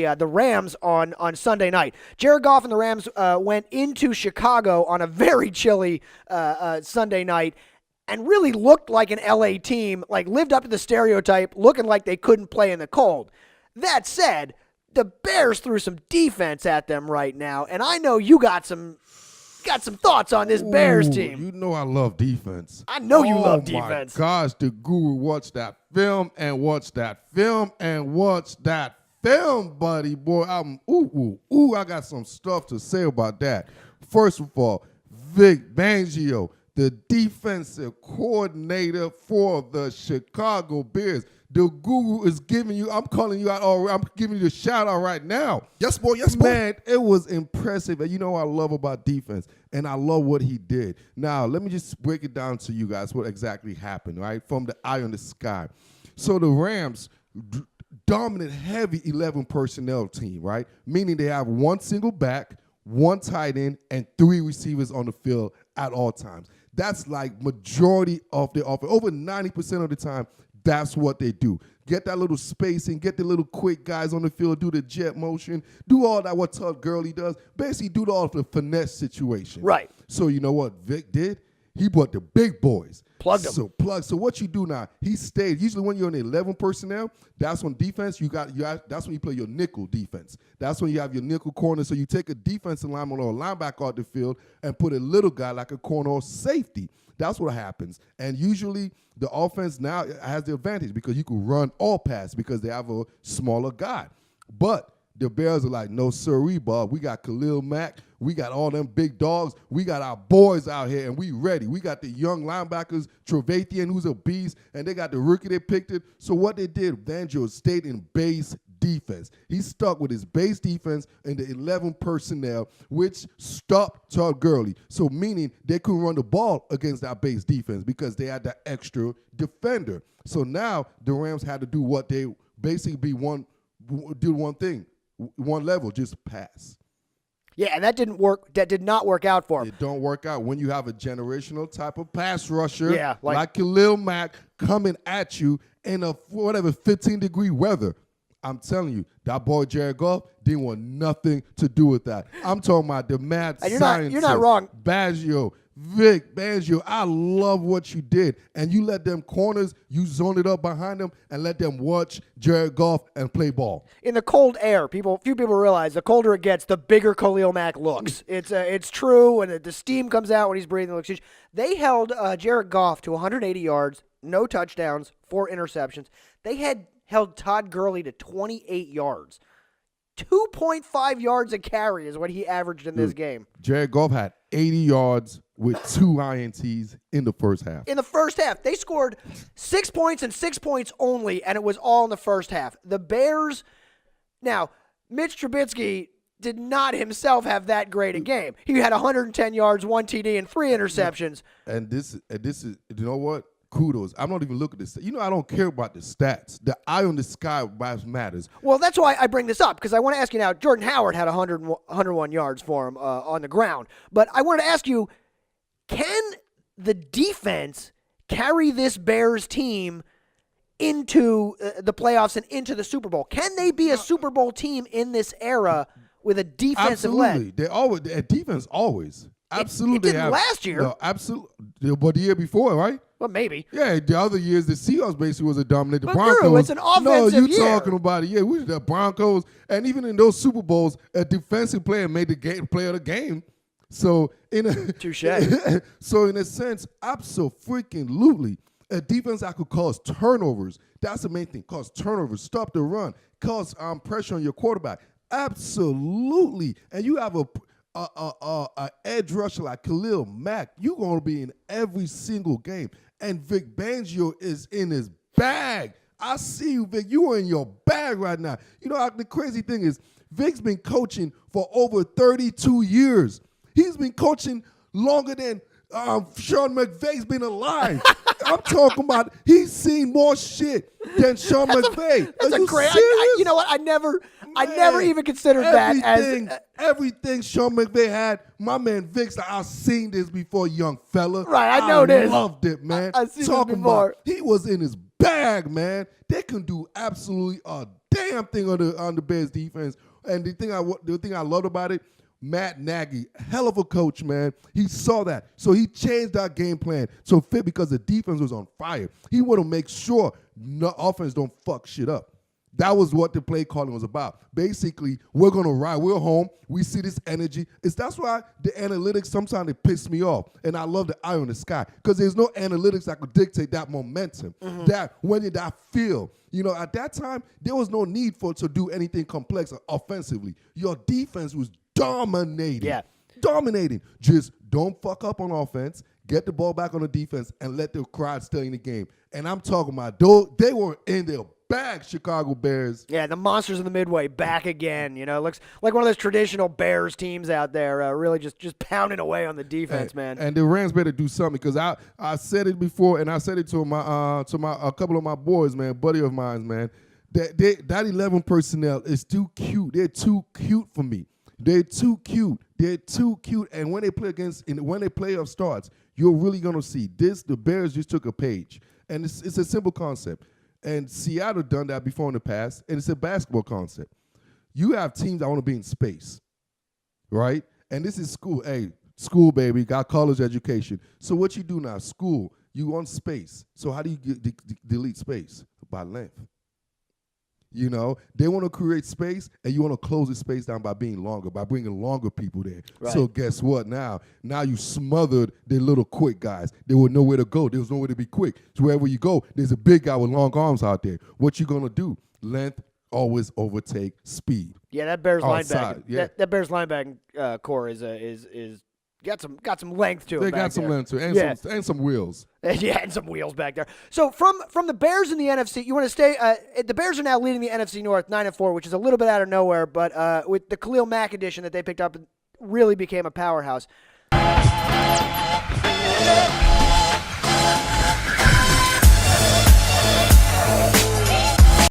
the Rams on Sunday night. Jared Goff and the Rams went into Chicago on a very chilly Sunday night and really looked like an LA team, like lived up to the stereotype, looking like they couldn't play in the cold. That said, the Bears threw some defense at them right now, and I know you got some thoughts on this Bears team. You know I love defense. I know you love defense. Oh, my gosh, the guru watched that film and watched that film and watched that film, buddy. Boy, I got some stuff to say about that. First of all, Vic Fangio, the defensive coordinator for the Chicago Bears. The guru is giving you, I'm calling you out, I'm giving you the shout out right now. Yes, boy, yes, boy. Man, it was impressive. And you know what I love about defense, and I love what he did. Now, let me just break it down to you guys what exactly happened, right, from the eye on the sky. So the Rams, dominant, heavy 11 personnel team, right, meaning they have one single back, one tight end, and 3 receivers on the field at all times. That's like majority of the offense. Over 90% of the time, that's what they do. Get that little spacing, get the little quick guys on the field, do the jet motion, do all that what Todd Gurley does. Basically, do all the finesse situation. Right. So you know what Vic did? He brought the big boys. Plugged them. So what you do now, he stayed. Usually when you're in 11 personnel, that's on defense. That's when you play your nickel defense. That's when you have your nickel corner. So you take a defensive lineman or a linebacker out the field and put a little guy like a corner or safety. That's what happens. And usually the offense now has the advantage because you can run all pass because they have a smaller guy. But the Bears are like, no, sirree, Bob. We got Khalil Mack. We got all them big dogs. We got our boys out here, and we ready. We got the young linebackers, Trevathan, who's a beast, and they got the rookie they picked it. So what they did, Fangio stayed in base defense. He stuck with his base defense and the 11 personnel, which stopped Todd Gurley. So meaning they couldn't run the ball against that base defense because they had that extra defender. So now the Rams had to do what they basically do one thing, one level, just pass. Yeah, and that didn't work. That did not work out for him. It don't work out when you have a generational type of pass rusher, like Khalil Mack coming at you in a 15-degree weather. I'm telling you, that boy Jared Goff didn't want nothing to do with that. I'm talking about the mad scientist. You're not wrong. Vic Fangio, I love what you did. And you let them corners, you zone it up behind them and let them watch Jared Goff and play ball. In the cold air, few people realize the colder it gets, the bigger Khalil Mack looks. It's true, and the steam comes out when he's breathing. They held Jared Goff to 180 yards, no touchdowns, 4 interceptions. They had held Todd Gurley to 28 yards. 2.5 yards a carry is what he averaged in this game. Jared Goff had 80 yards with 2 INTs in the first half. In the first half, they scored 6 points and 6 points only, and it was all in the first half. The Bears, now, Mitch Trubisky did not himself have that great a game. He had 110 yards, 1 TD, and 3 interceptions. And this is, you know what? Kudos. I'm not even looking at this. You know, I don't care about the stats. The eye on the sky matters. Well, that's why I bring this up, because I want to ask you now, Jordan Howard had 101 yards for him on the ground. But I wanted to ask you, can the defense carry this Bears team into the playoffs and into the Super Bowl? Can they be a Super Bowl team in this era with a defensive Absolutely. leg? Their defense always. Absolutely. It didn't last year. No, absolutely. But the year before, right? Well, maybe. Yeah, the other years, the Seahawks basically was a dominant. The But Broncos. Drew, it's an offensive year. Talking about it. Yeah, we the Broncos. And even in those Super Bowls, a defensive player made the play of the game. So, Touche. So, in a sense, absolutely. A defense that could cause turnovers. That's the main thing. Cause turnovers. Stop the run. Cause pressure on your quarterback. Absolutely. And you have a edge rusher like Khalil Mack, you're going to be in every single game. And Vic Fangio is in his bag. I see you, Vic. You are in your bag right now. You know, the crazy thing is, Vic's been coaching for over 32 years. He's been coaching longer than Sean McVay's been alive. I'm talking about he's seen more shit than Sean McVay. That's Are a you great. serious? You know what? I never even considered that as everything Sean McVay had. My man Vic's like, I've seen this before, young fella. Right, I know this. I loved it, man. I've seen this Talking before. about he was in his bag, man. They can do absolutely a damn thing on the Bears defense. And the thing I loved about it, Matt Nagy, hell of a coach, man. He saw that. So he changed our game plan so fit because the defense was on fire. He wanted to make sure no offense don't fuck shit up. That was what the play calling was about. Basically, we're going to ride. We're home. We see this energy. That's why the analytics, sometimes they piss me off. And I love the eye on the sky because there's no analytics that could dictate that momentum, that feel. You know, at that time, there was no need to do anything complex offensively. Your defense was dominating. Yeah. Dominating. Just don't fuck up on offense. Get the ball back on the defense and let the crowd stay in the game. And I'm talking about they were in their bag, Chicago Bears. Yeah, the monsters of the Midway back again. You know, looks like one of those traditional Bears teams out there, really just pounding away on the defense, man. And the Rams better do something because I said it before, and I said it to a couple of my boys, man, buddy of mine, man. That 11 personnel is too cute. They're too cute for me. They're too cute. They're too cute. And when they play when they playoff starts, you're really gonna see this. The Bears just took a page, and it's a simple concept. And Seattle done that before in the past, and it's a basketball concept. You have teams that want to be in space, right? And this is school. Hey, school, baby, got college education. So what you do now, school, you want space. So how do you delete space? By length. You know, they want to create space, and you want to close the space down by being longer, by bringing longer people there. Right. So guess what now? Now you smothered the little quick guys. There was nowhere to go. There was nowhere to be quick. So wherever you go, there's a big guy with long arms out there. What you going to do? Length always overtake speed. Yeah, that Bears Outside, linebacker, yeah. that Bears linebacking core is got some length to it. They got some length to it, and some wheels. Yeah, and some wheels back there. So from the Bears in the NFC, you want to stay. The Bears are now leading the NFC North 9-4, which is a little bit out of nowhere, but with the Khalil Mack addition that they picked up, really became a powerhouse.